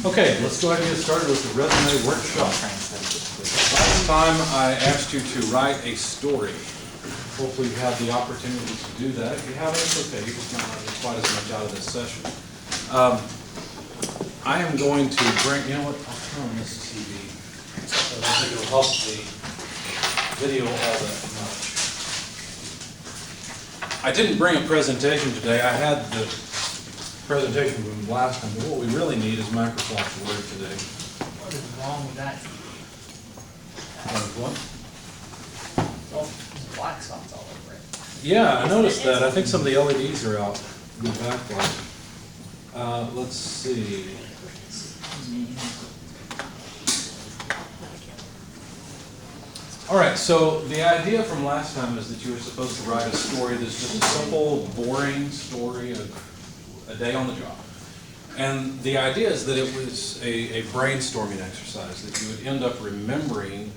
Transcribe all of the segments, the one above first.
Okay, let's go ahead and get started with the resume workshop. Last time I asked you to write a story. Hopefully you had the opportunity to do that. If you haven't, it's okay. You just might not get quite as much out of this session. I am going to bring, you know what, I'll turn on this TV. I don't think it'll help the video all that much. I didn't bring a presentation today. I had the presentation from last time, but what we really need is Microsoft Word today. What is wrong with that? What? Oh, there's black spots all over it. Yeah, I noticed that. I think some of the LEDs are out in the backlight. Let's see. All right, so the idea from last time is that you were supposed to write a story that's just a simple, boring story of a day on the job. And the idea is that it was a brainstorming exercise, that you would end up remembering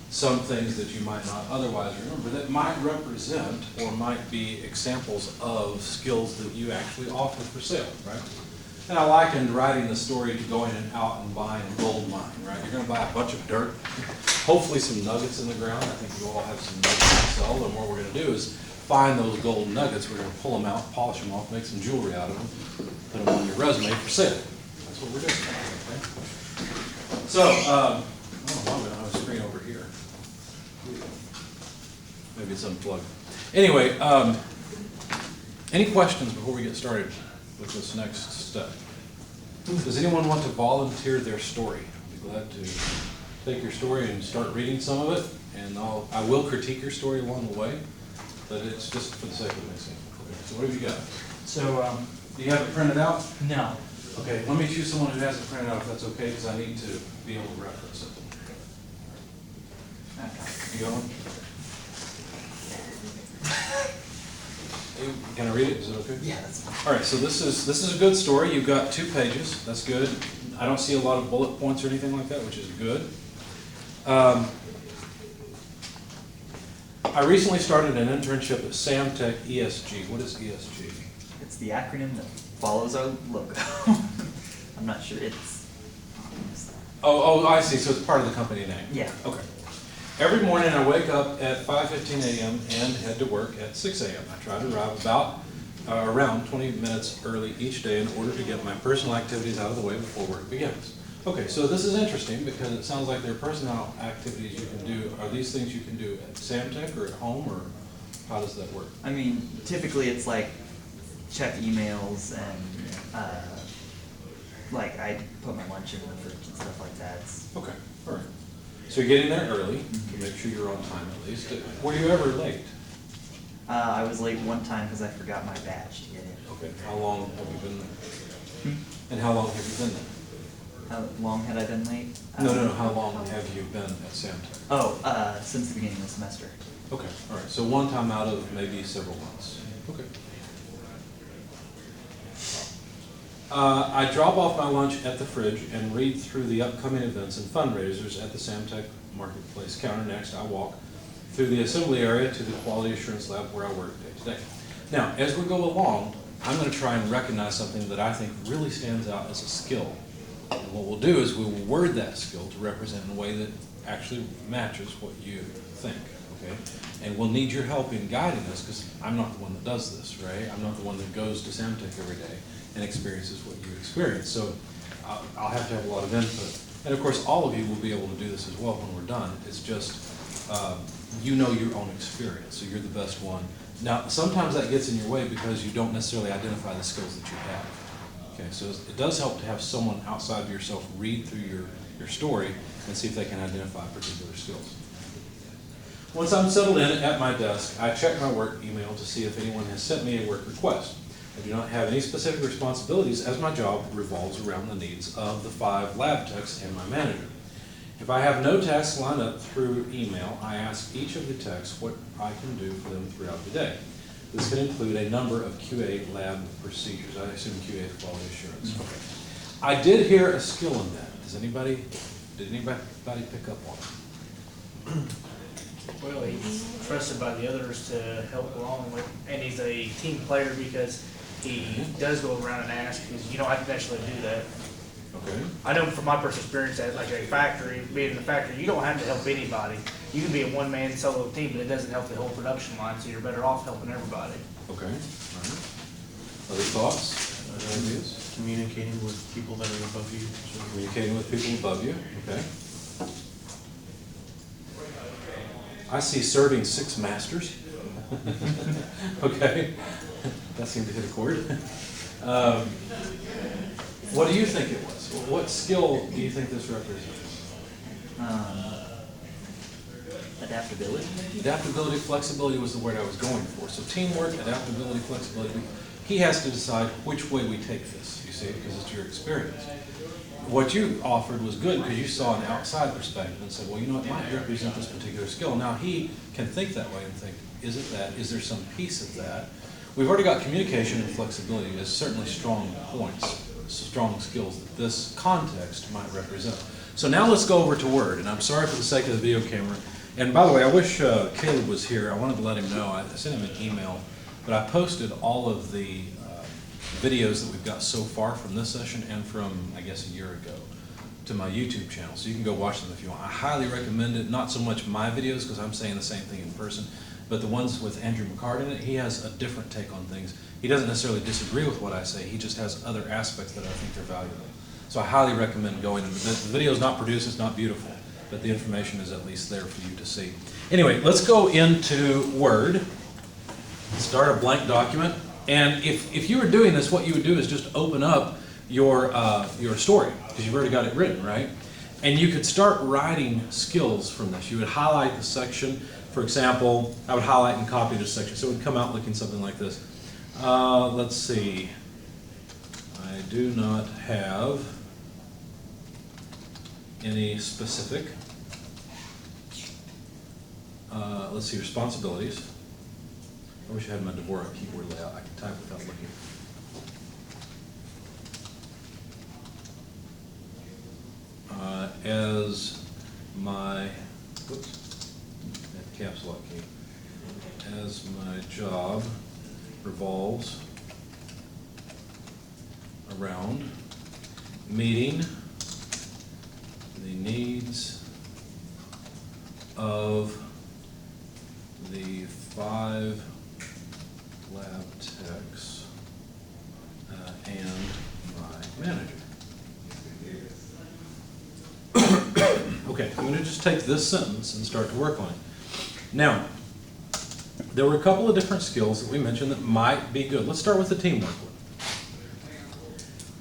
some things that you might not otherwise remember that might represent or might be examples of skills that you actually offer for sale, right? And I likened writing the story to going out and buying a gold mine, right? You're going to buy a bunch of dirt, hopefully some nuggets in the ground. I think you all have some nuggets to sell, and what we're going to do is find those gold nuggets. We're going to pull them out, polish them off, make some jewelry out of them, put them on your resume for sale. That's what we're doing. Okay? So, I don't know, I'm going to have a screen over here. Maybe it's unplugged. Anyway, any questions before we get started with this next step? Does anyone want to volunteer their story? I'd be glad to take your story and start reading some of it, and I will critique your story along the way, but it's just for the sake of mixing. Okay, so what have you got? So, Do you have it printed out? no. Okay, let me choose someone who has it printed out if that's okay, because I need to be able to reference it. You got one? Can I read it? Is it okay? Yeah, that's fine. All right, so this is a good story. You've got 2 pages. That's good. I don't see a lot of bullet points or anything like that, which is good. I recently started an internship at Samtech ESG. What is ESG? It's the acronym that follows our logo. I'm not sure it's. Oh, I see. So it's part of the company name. Yeah. Okay. Every morning I wake up at 5:15 a.m. and head to work at 6 a.m. I try to arrive around 20 minutes early each day in order to get my personal activities out of the way before work begins. Okay, so this is interesting because it sounds like there are personal activities you can do. Are these things you can do at Samtech or at home, or how does that work? I mean, typically it's like check emails and like I put my lunch in the fridge and stuff like that. Okay, all right. So you're getting there early to make sure you're on time at least. Were you ever late? I was late one time because I forgot my badge to get in. Okay, how long have you been there? And how long have you been there? How long had I been late? No, how long have you been at Samtech? Since the beginning of the semester. Okay, all right, so one time out of maybe several months. Okay. I drop off my lunch at the fridge and read through the upcoming events and fundraisers at the Samtech Marketplace counter. Next, I walk through the assembly area to the quality assurance lab where I work day to day. Now, as we go along, I'm going to try and recognize something that I think really stands out as a skill. And what we'll do is we will word that skill to represent in a way that actually matches what you think, okay? And we'll need your help in guiding us, because I'm not the one that does this, right? I'm not the one that goes to Samtech every day and experiences what you experience. So I'll have to have a lot of input. And of course, all of you will be able to do this as well when we're done. It's just, you know your own experience, so you're the best one. Now, sometimes that gets in your way because you don't necessarily identify the skills that you have. Okay, so it does help to have someone outside of yourself read through your story and see if they can identify particular skills. Once I'm settled in at my desk, I check my work email to see if anyone has sent me a work request. I do not have any specific responsibilities as my job revolves around the needs of the 5 lab techs and my manager. If I have no tasks lined up through email, I ask each of the techs what I can do for them throughout the day. This can include a number of QA lab procedures. I assume QA is quality assurance. Okay. I did hear a skill in that. Did anybody pick up on it? Well, he's trusted by the others to help along with, and he's a team player because he does go around and ask, because you don't have to actually do that. Okay. I know from my personal experience at like a factory, being in the factory, you don't have to help anybody. You can be a one-man solo team, but it doesn't help the whole production line, so you're better off helping everybody. Okay, all right. Other thoughts, other ideas? Communicating with people that are above you. Communicating with people above you, okay. I see serving 6 masters. Okay, that seemed to hit a chord. What do you think it was? What skill do you think this represents? Adaptability, maybe? Adaptability, flexibility was the word I was going for. So teamwork, adaptability, flexibility. He has to decide which way we take this, you see, because it's your experience. What you offered was good because you saw an outside perspective and said, well, you know, it might represent this particular skill. Now he can think that way and think, is it that? Is there some piece of that? We've already got communication and flexibility as certainly strong points, strong skills that this context might represent. So now let's go over to Word, and I'm sorry for the sake of the video camera. And by the way, I wish Caleb was here. I wanted to let him know. I sent him an email, but I posted all of the videos that we've got so far from this session and from, I guess, a year ago to my YouTube channel. So you can go watch them if you want. I highly recommend it, not so much my videos, because I'm saying the same thing in person, but the ones with Andrew McCart in it. He has a different take on things. He doesn't necessarily disagree with what I say. He just has other aspects that I think are valuable. So I highly recommend going. The video is not produced, it's not beautiful, but the information is at least there for you to see. Anyway, let's go into Word, start a blank document, and if you were doing this, what you would do is just open up your story, because you've already got it written, right? And you could start writing skills from this. You would highlight the section. For example, I would highlight and copy this section, so it would come out looking something like this. Let's see. I do not have any specific. Let's see, responsibilities. I wish I had my Dvorak keyboard layout. I can type without looking. As my, whoops, that caps lock key. As my job revolves around meeting the needs of the 5 lab techs and my manager. Okay, I'm going to just take this sentence and start to work on it. Now, there were a couple of different skills that we mentioned that might be good. Let's start with the teamwork one.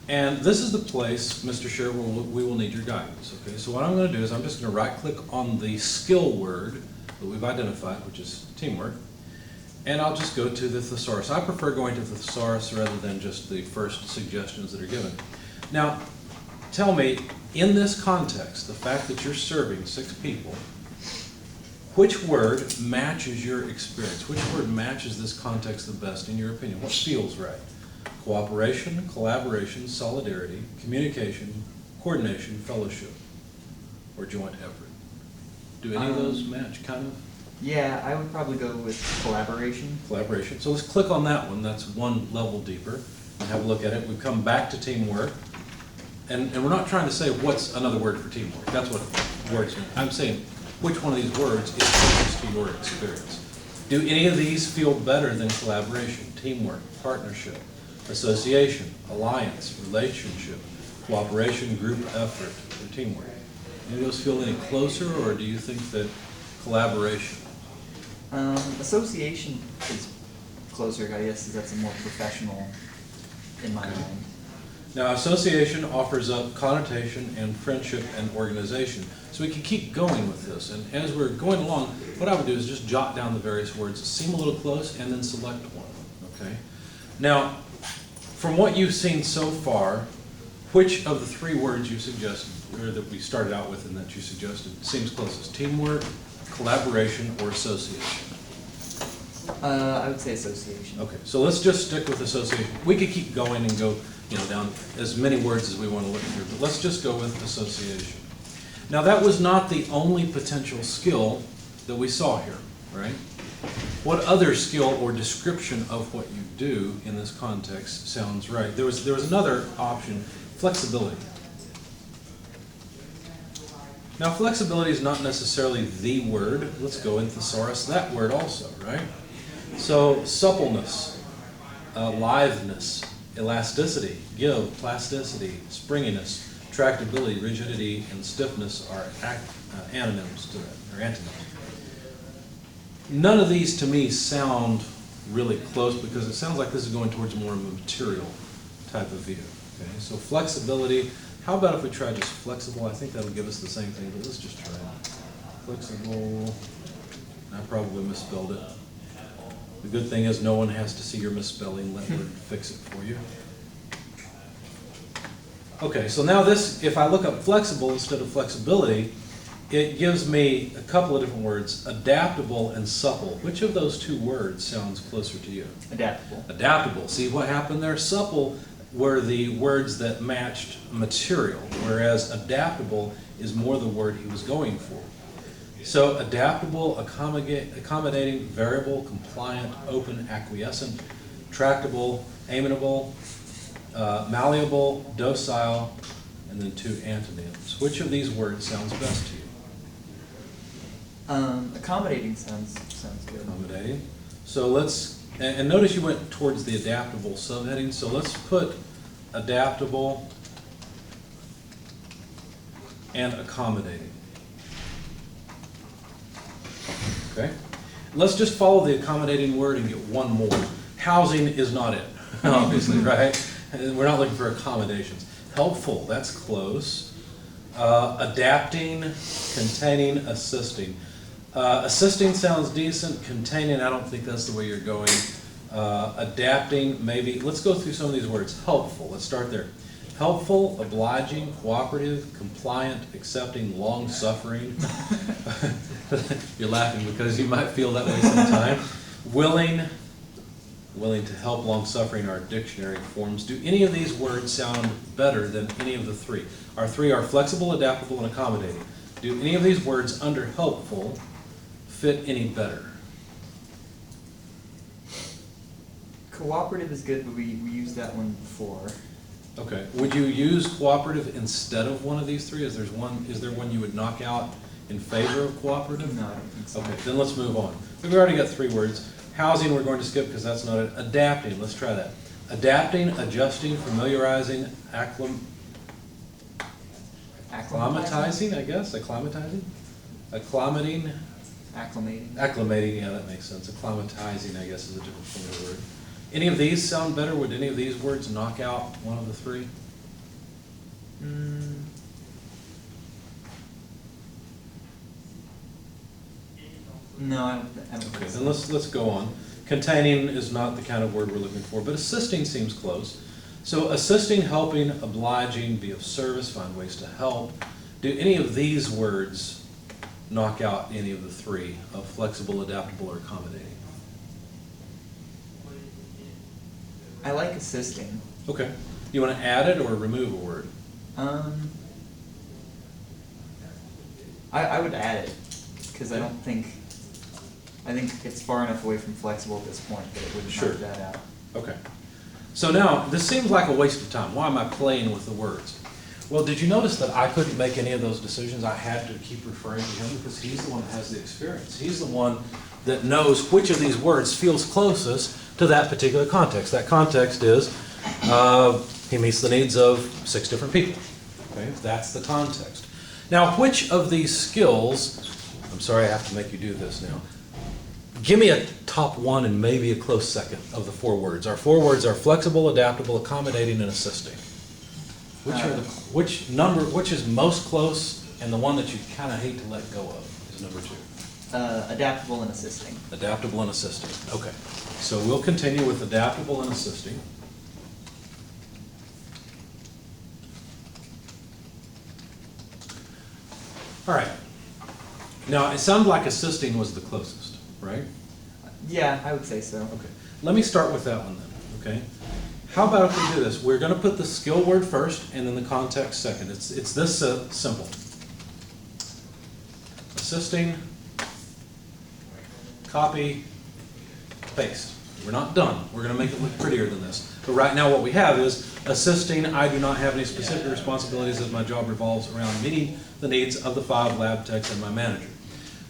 And this is the place, Mr. Sher, where we will need your guidance. Okay, so what I'm going to do is I'm just going to right-click on the skill word that we've identified, which is teamwork, and I'll just go to the thesaurus. I prefer going to the thesaurus rather than just the first suggestions that are given. Now, tell me, in this context, the fact that you're serving 6 people, which word matches your experience? Which word matches this context the best, in your opinion? What feels right? Cooperation, collaboration, solidarity, communication, coordination, fellowship, or joint effort. Do any of those match, kind of? Yeah, I would probably go with collaboration. Collaboration. So let's click on that one. That's one level deeper. And have a look at it. We've come back to teamwork. And we're not trying to say what's another word for teamwork. That's what words mean. I'm saying which one of these words is closest to your experience. Do any of these feel better than collaboration, teamwork, partnership, association, alliance, relationship, cooperation, group effort, or teamwork? Any of those feel any closer, or do you think that collaboration? Association is closer, I guess, because that's a more professional in my mind. Now, association offers up connotation and friendship and organization. So we can keep going with this. And as we're going along, what I would do is just jot down the various words that seem a little close and then select one, okay? Now, from what you've seen so far, which of the 3 words you suggested, or that we started out with and that you suggested, seems closest? Teamwork, collaboration, or association? I would say association. Okay, so let's just stick with association. We could keep going and go, down as many words as we want to look through, but let's just go with association. Now, that was not the only potential skill that we saw here, right? What other skill or description of what you do in this context sounds right? There was another option, flexibility. Now, flexibility is not necessarily the word. Let's go and thesaurus that word also, right? So, suppleness, liveness, elasticity, give, plasticity, springiness, tractability, rigidity, and stiffness are antonyms to that, or antonyms. None of these to me sound really close because it sounds like this is going towards more of a material type of view. Okay, so flexibility. How about if we try just flexible? I think that'll give us the same thing, but let's just try it. Flexible. I probably misspelled it. The good thing is no one has to see your misspelling. Let Word fix it for you. Okay, so now this, if I look up flexible instead of flexibility, it gives me a couple of different words, adaptable and supple. Which of those two words sounds closer to you? Adaptable. Adaptable. See what happened there? Supple were the words that matched material, whereas adaptable is more the word he was going for. So adaptable, accommodating, variable, compliant, open, acquiescent, tractable, amenable, malleable, docile, and then two antonyms. Which of these words sounds best to you? Accommodating sounds good. Accommodating. So let's, and notice you went towards the adaptable subheading, so let's put adaptable and accommodating. Okay? Let's just follow the accommodating word and get one more. Housing is not it, obviously, right? We're not looking for accommodations. Helpful, that's close. Adapting, containing, assisting. Assisting sounds decent. Containing, I don't think that's the way you're going. Adapting, maybe. Let's go through some of these words. Helpful, let's start there. Helpful, obliging, cooperative, compliant, accepting, long-suffering. You're laughing because you might feel that way sometime. Willing to help, long-suffering are dictionary forms. Do any of these words sound better than any of the three? Our three are flexible, adaptable, and accommodating. Do any of these words under helpful fit any better? Cooperative is good, but we used that one before. Okay. Would you use cooperative instead of one of these three? Is there one you would knock out in favor of cooperative? No, I don't think so. Okay, then let's move on. We've already got three words. Housing we're going to skip because that's not it. Adapting, let's try that. Adapting, adjusting, familiarizing, acclimatizing, I guess, acclimatizing? Acclimating? Acclimating, yeah, that makes sense. Acclimatizing, I guess, is a different form of the word. Any of these sound better? Would any of these words knock out one of the three? No, I don't Okay, think then so. let's go on. Containing is not the kind of word we're looking for, but assisting seems close. So assisting, helping, obliging, be of service, find ways to help. Do any of these words knock out any of the three of flexible, adaptable, or accommodating? I like assisting. Okay. You want to add it or remove a word? I would add it, because I think it's far enough away from flexible at this point that it wouldn't Sure. knock that out. Okay. So now, this seems like a waste of time. Why am I playing with the words? Well, did you notice that I couldn't make any of those decisions? I had to keep referring to him because he's the one that has the experience. He's the one that knows which of these words feels closest to that particular context. That context is he meets the needs of 6 different people. Okay, that's the context. Now, which of these skills, I'm sorry I have to make you do this now. Give me a top one and maybe a close second of the 4 words. Our 4 words are flexible, adaptable, accommodating, and assisting. Which is most close and the one that you kind of hate to let go of is number 2? Adaptable and assisting. Adaptable and assisting. Okay. So we'll continue with adaptable and assisting. All right. Now, it sounded like assisting was the closest, right? Yeah, I would say so. Okay. Let me start with that one then, okay? How about if we do this? We're going to put the skill word first and then the context second. It's this simple. Assisting, copy, paste. We're not done. We're going to make it look prettier than this. But right now what we have is assisting. I do not have any specific responsibilities as my job revolves around meeting the needs of the 5 lab techs and my manager.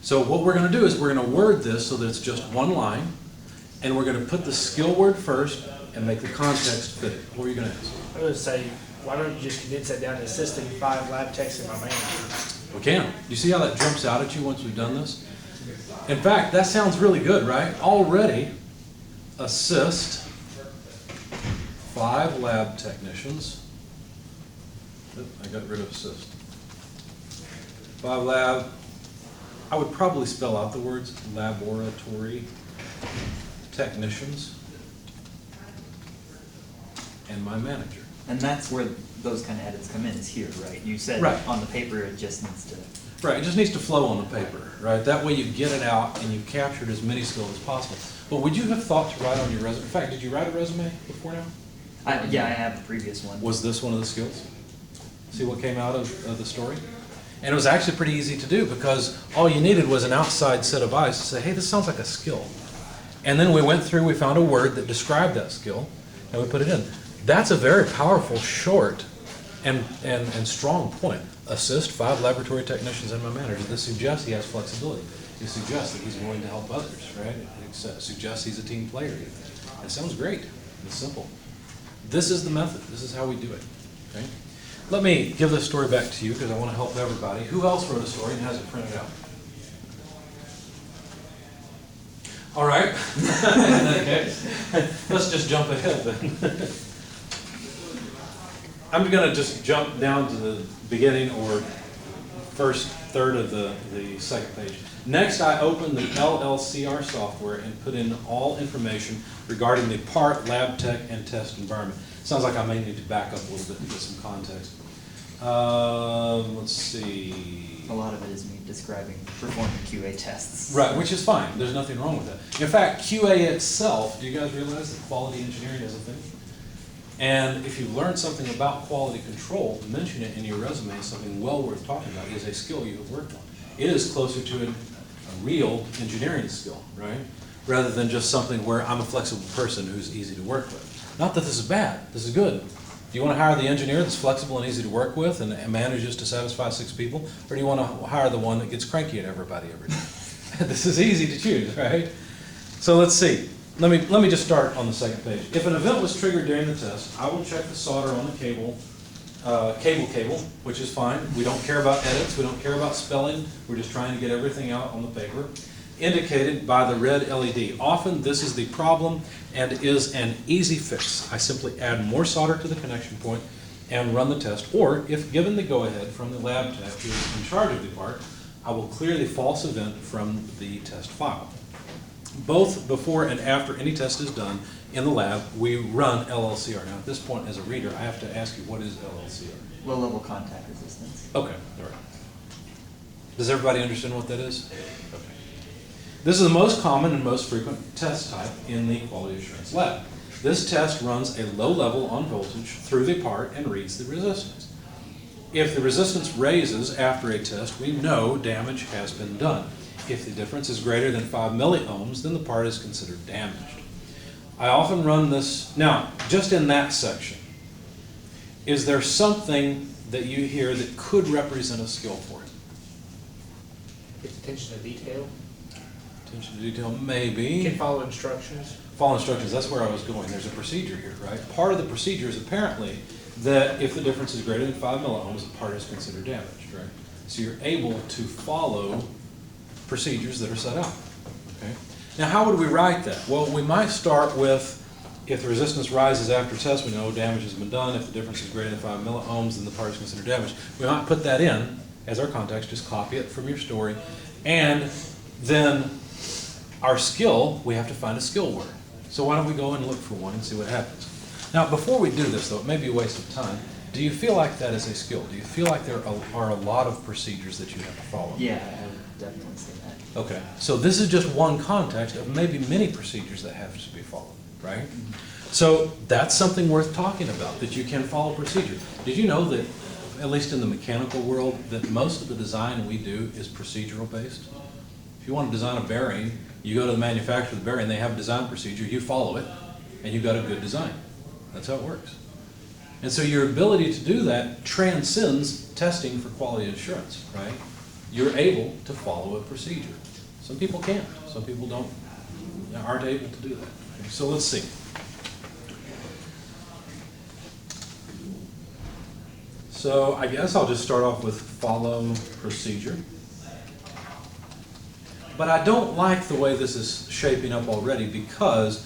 So what we're going to do is we're going to word this so that it's just one line, and we're going to put the skill word first and make the context fit it. What are you going to ask? I would say, why don't you just condense that down to assisting 5 lab techs and my manager? We can. You see how that jumps out at you once we've done this? In fact, that sounds really good, right? Already assist 5 lab technicians. Oop, I got rid of assist. 5 lab, I would probably spell out the words laboratory technicians and my manager. And that's where those kind of edits come in, is here, right? You said Right. on the paper, it just needs to. Right, it just needs to flow on the paper, right? That way you get it out and you've captured as many skills as possible. But would you have thought to write on your resume? In fact, did you write a resume before now? Yeah, I have the previous one. Was this one of the skills? See what came out of the story? And it was actually pretty easy to do because all you needed was an outside set of eyes to say, hey, this sounds like a skill. And then we went through, we found a word that described that skill, and we put it in. That's a very powerful, short, and strong point. Assist 5 laboratory technicians and my manager. This suggests he has flexibility. It suggests that he's willing to help others, right? It suggests he's a team player. It sounds great. It's simple. This is the method. This is how we do it. Okay? Let me give this story back to you because I want to help everybody. Who else wrote a story and has it printed out? All right. In that case, let's just jump ahead then. I'm going to just jump down to the beginning or first third of the second page. Next, I open the LLCR software and put in all information regarding the part, lab tech, and test environment. Sounds like I may need to back up a little bit to get some context. Let's see. A lot of it is me describing performing QA tests. Right, which is fine. There's nothing wrong with that. In fact, QA itself, do you guys realize that quality engineering is a thing? And if you've learned something about quality control, mention it in your resume as something well worth talking about. It is a skill you have worked on. It is closer to a real engineering skill, right? Rather than just something where I'm a flexible person who's easy to work with. Not that this is bad, this is good. Do you want to hire the engineer that's flexible and easy to work with and manages to satisfy 6 people? Or do you want to hire the one that gets cranky at everybody every day? This is easy to choose, right? So let's see. Let me just start on the second page. If an event was triggered during the test, I will check the solder on the cable, which is fine. We don't care about edits, we don't care about spelling. We're just trying to get everything out on the paper. Indicated by the red LED. Often this is the problem and is an easy fix. I simply add more solder to the connection point and run the test, or if given the go-ahead from the lab tech who is in charge of the part, I will clear the false event from the test file. Both before and after any test is done in the lab, we run LLCR. Now at this point as a reader, I have to ask you, what is LLCR? Low-level contact resistance. Okay, all right. Does everybody understand what that is? Okay. This is the most common and most frequent test type in the quality assurance lab. This test runs a low level on voltage through the part and reads the resistance. If the resistance raises after a test, we know damage has been done. If the difference is greater than 5 milliohms, then the part is considered damaged. I often run this. Now, just in that section, is there something that you hear that could represent a skill for it? It's attention to detail. Attention to detail, You maybe. can follow instructions. Follow instructions, that's where I was going. There's a procedure here, right? Part of the procedure is apparently that if the difference is greater than 5 milliohms, the part is considered damaged, right? So you're able to follow procedures that are set out, okay? Now, how would we write that? Well, we might start with, if the resistance rises after test, we know damage has been done. If the difference is greater than 5 milliohms, then the part is considered damaged. We might put that in as our context, just copy it from your story, and then our skill, we have to find a skill word. So why don't we go and look for one and see what happens. Now, before we do this, though, it may be a waste of time. Do you feel like that is a skill? Do you feel like there are a lot of procedures that you have to follow? Yeah, I would definitely say that. Okay, so this is just one context of maybe many procedures that have to be followed, right? So that's something worth talking about, that you can follow procedure. Did you know that, at least in the mechanical world, that most of the design we do is procedural based? If you want to design a bearing, you go to the manufacturer of the bearing, they have a design procedure, you follow it, and you've got a good design. That's how it works. And so your ability to do that transcends testing for quality assurance, right? You're able to follow a procedure. Some people can't. Some people aren't able to do that. Okay, so let's see. So I guess I'll just start off with follow procedure. But I don't like the way this is shaping up already, because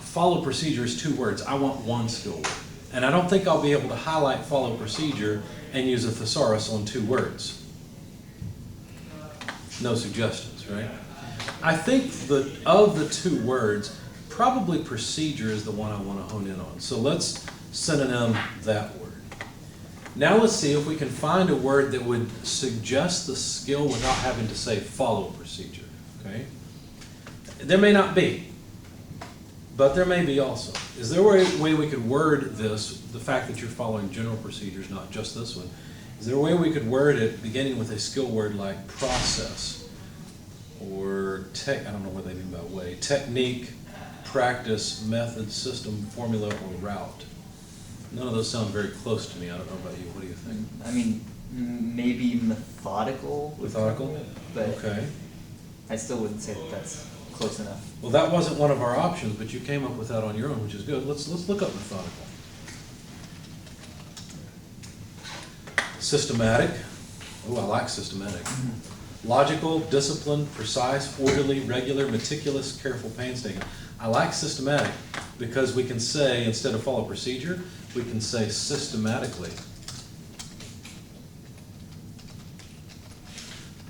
follow procedure is 2 words. I want one skill word. And I don't think I'll be able to highlight follow procedure and use a thesaurus on 2 words. No suggestions, right? I think that of the 2 words, probably procedure is the one I want to hone in on. So let's synonym that word. Now let's see if we can find a word that would suggest the skill without having to say follow procedure, okay? There may not be, but there may be also. Is there a way we could word this, the fact that you're following general procedures, not just this one, is there a way we could word it beginning with a skill word like process or I don't know what they mean by way, technique, practice, method, system, formula, or route? None of those sound very close to me. I don't know about you. What do you think? I mean, maybe methodical. Methodical? But Okay. I still wouldn't say that that's close enough. Well, that wasn't one of our options, but you came up with that on your own, which is good. Let's look up methodical. Systematic. Oh, I like systematic. Logical, disciplined, precise, orderly, regular, meticulous, careful, painstaking. I like systematic because we can say, instead of follow procedure, we can say systematically.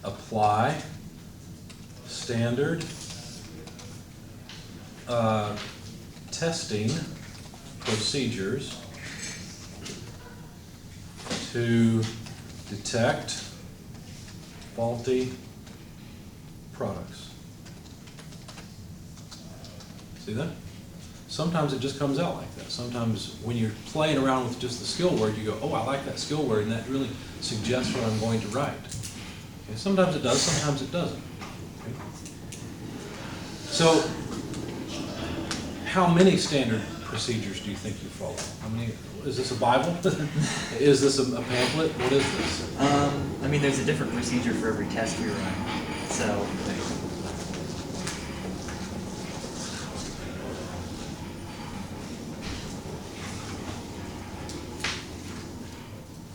Apply, standard, testing procedures to detect faulty products. See that? Sometimes it just comes out like that. Sometimes when you're playing around with just the skill word, you go, oh, I like that skill word, and that really suggests what I'm going to write. Okay, sometimes it does, sometimes it doesn't. Okay. So, how many standard procedures do you think you follow? How many? Is this a Bible? Is this a pamphlet? What is this? I mean, there's a different procedure for every test we run, so.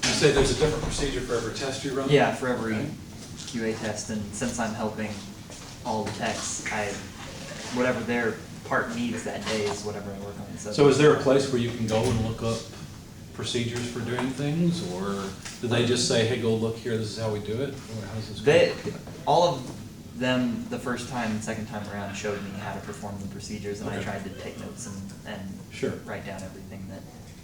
You say there's a different procedure for every test you run? Yeah, for every QA test, and since I'm helping all the techs, whatever their part needs that day is whatever I work on. So is there a place where you can go and look up procedures for doing things, or do they just say, hey, go look here, this is how we do it? Or how does this go? All of them, the first time and second time around, showed me how to perform the procedures, and I Okay. tried to take notes and Sure. write down everything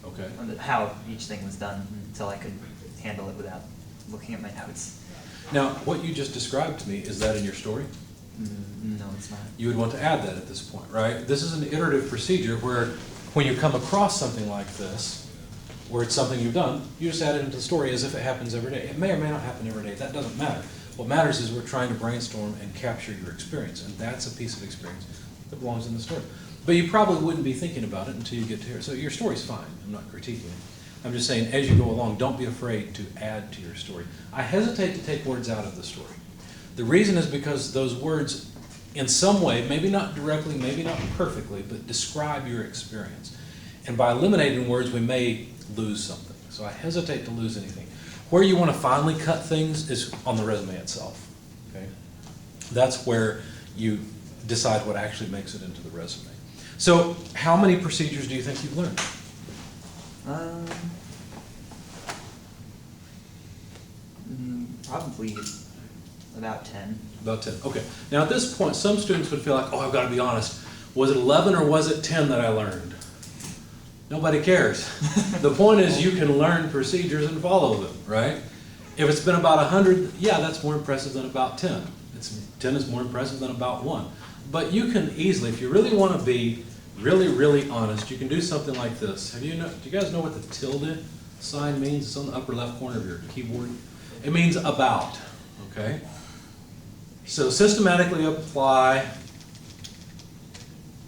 Okay. how each thing was done until I could handle it without looking at my notes. Now, what you just described to me, is that in your story? No, it's not. You would want to add that at this point, right? This is an iterative procedure where when you come across something like this, where it's something you've done, you just add it into the story as if it happens every day. It may or may not happen every day. That doesn't matter. What matters is we're trying to brainstorm and capture your experience, and that's a piece of experience that belongs in the story. But you probably wouldn't be thinking about it until you get to here. So your story's fine. I'm not critiquing it. I'm just saying, as you go along, don't be afraid to add to your story. I hesitate to take words out of the story. The reason is because those words, in some way, maybe not directly, maybe not perfectly, but describe your experience. And by eliminating words, we may lose something. So I hesitate to lose anything. Where you want to finally cut things is on the resume itself. Okay? That's where you decide what actually makes it into the resume. So how many procedures do you think you've learned? Probably about 10. About 10, okay. Now at this point, some students would feel like, oh, I've got to be honest. Was it 11 or was it 10 that I learned? Nobody cares. The point is you can learn procedures and follow them, right? If it's been about 100, yeah, that's more impressive than about 10. 10 is more impressive than about 1. But you can easily, if you really want to be really, really honest, you can do something like this. Do you guys know what the tilde sign means? It's on the upper left corner of your keyboard. It means about, okay? So systematically apply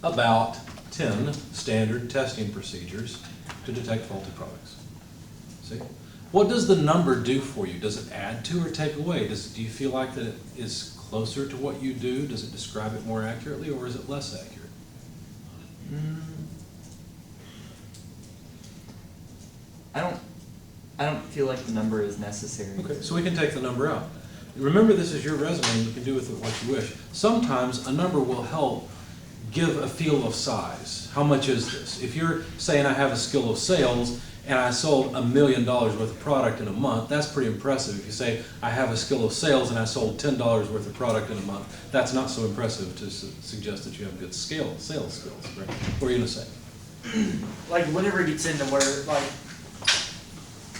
about 10 standard testing procedures to detect faulty products. See? What does the number do for you? Does it add to or take away? Do you feel like that it is closer to what you do? Does it describe it more accurately, or is it less accurate? I don't feel like the number is necessary. Okay, so we can take the number out. Remember, this is your resume, and you can do with it what you wish. Sometimes a number will help give a feel of size. How much is this? If you're saying I have a skill of sales and I sold $1 million worth of product in a month, that's pretty impressive. If you say I have a skill of sales and I sold $10 worth of product in a month, that's not so impressive to suggest that you have good sales skills, right? What are you gonna say? Like whenever it gets into where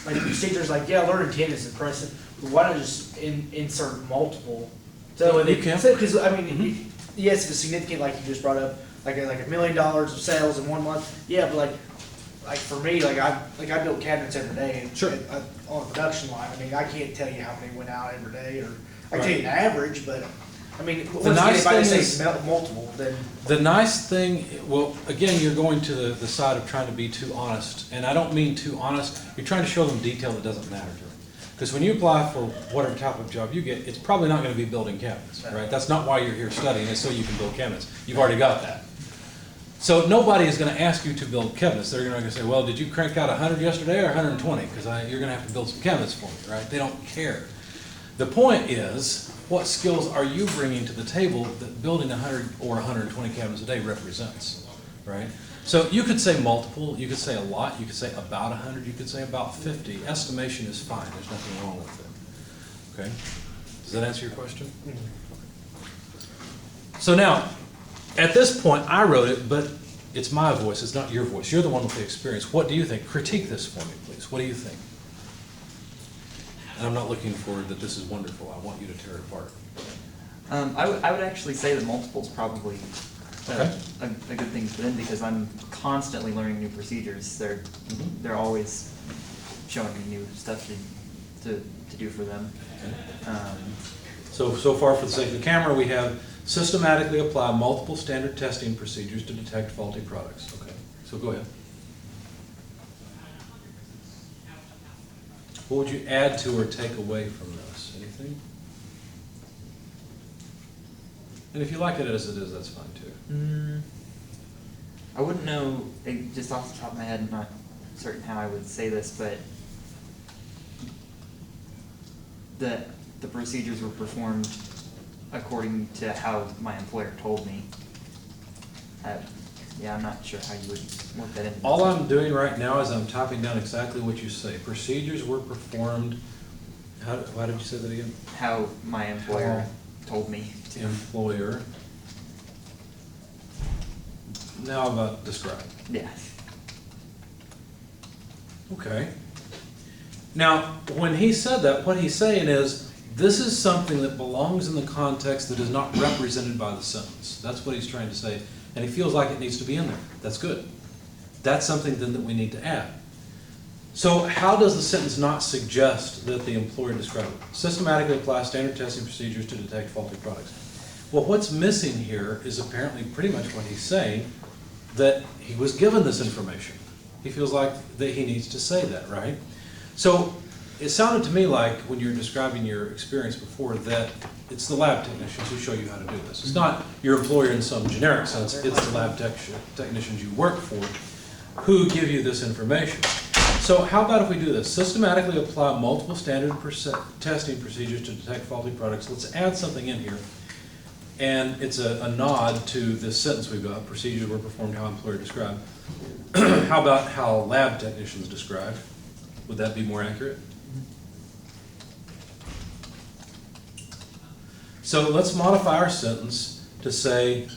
like procedures, like, yeah, learning 10 is impressive, but why not just insert multiple? So You can. because I mean, yes, if it's significant, like you just brought up, like $1 million of sales in 1 month. Yeah, but like for me, I build cabinets every day. Sure. On a production line. I mean, I can't tell you how many went out every day, or I can tell you Right. an average, but I mean, once nice if I thing say is- multiple, then The nice thing, well, again, you're going to the side of trying to be too honest, and I don't mean too honest, you're trying to show them detail that doesn't matter to them. Because when you apply for whatever type of job you get, it's probably not gonna be building cabinets, right? That's not why you're here studying, it's so you can build cabinets. You've already got that. So nobody is gonna ask you to build cabinets. They're gonna say, well, did you crank out 100 yesterday or 120? Because you're gonna have to build some cabinets for me, right? They don't care. The point is, what skills are you bringing to the table that building 100 or 120 cabinets a day represents, right? So you could say multiple, you could say a lot, you could say about 100, you could say about 50. Estimation is fine, there's nothing wrong with it, okay? Does that answer your question? So now, at this point, I wrote it, but it's my voice, it's not your voice. You're the one with the experience. What do you think? Critique this for me, please. What do you think? And I'm not looking for that this is wonderful. I want you to tear it apart. I would actually say that multiple's probably Okay. a good thing for them, because I'm constantly learning new procedures. They're always showing me new stuff to do for them. So far, for the sake of the camera, we have systematically apply multiple standard testing procedures to detect faulty products. Okay, so go ahead. What would you add to or take away from this? Anything? And if you like it as it is, that's fine too. I wouldn't know, just off the top of my head, I'm not certain how I would say this, but the procedures were performed according to how my employer told me. Yeah, I'm not sure how you would work that in. All I'm doing right now is I'm typing down exactly what you say. Procedures were performed, why did you say that again? How my employer told me to. Employer. Now about describe. Yeah. Okay. Now, when he said that, what he's saying is, this is something that belongs in the context that is not represented by the sentence. That's what he's trying to say, and he feels like it needs to be in there. That's good. That's something then that we need to add. So how does the sentence not suggest that the employer described it? Systematically apply standard testing procedures to detect faulty products. Well, what's missing here is apparently pretty much what he's saying, that he was given this information. He feels like that he needs to say that, right? So it sounded to me like, when you were describing your experience before, that it's the lab technicians who show you how to do this. It's not your employer in some generic sense, it's the lab technicians you work for who give you this information. So how about if we do this? Systematically apply multiple standard testing procedures to detect faulty products. Let's add something in here. And it's a nod to this sentence we've got, procedures were performed how employer described. How about how lab technicians described? Would that be more accurate? So let's modify our sentence to say,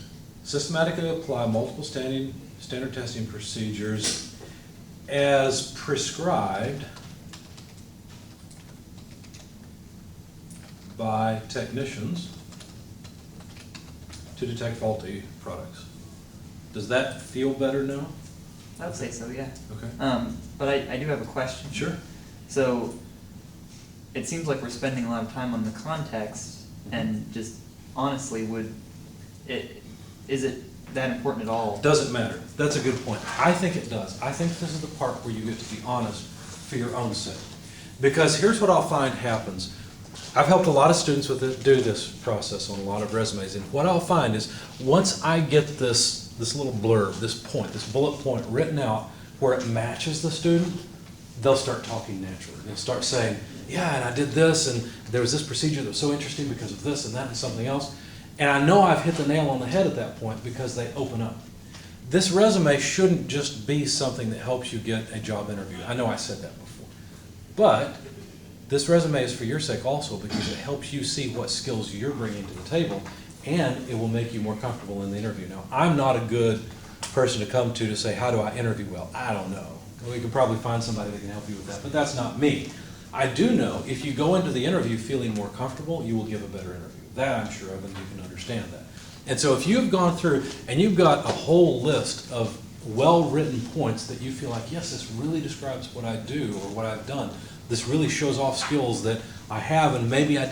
systematically apply multiple standard testing procedures as prescribed by technicians to detect faulty products. Does that feel better now? I would say so, yeah. Okay. But I do have a question. Sure. So, it seems like we're spending a lot of time on the context, and just honestly, is it that important at all. Doesn't matter. That's a good point. I think it does. I think this is the part where you get to be honest for your own sake. Because here's what I'll find happens. I've helped a lot of students with it, do this process on a lot of resumes, and what I'll find is once I get this little blurb, this point, this bullet point written out where it matches the student, they'll start talking naturally. They'll start saying, yeah, and I did this, and there was this procedure that was so interesting because of this and that and something else. And I know I've hit the nail on the head at that point because they open up. This resume shouldn't just be something that helps you get a job interview. I know I said that before. But this resume is for your sake also because it helps you see what skills you're bringing to the table, and it will make you more comfortable in the interview. Now, I'm not a good person to come to say, how do I interview well? I don't know. We could probably find somebody that can help you with that, but that's not me. I do know if you go into the interview feeling more comfortable, you will give a better interview. That I'm sure of, and you can understand that. And so if you've gone through and you've got a whole list of well-written points that you feel like, yes, this really describes what I do or what I've done, this really shows off skills that I have and maybe I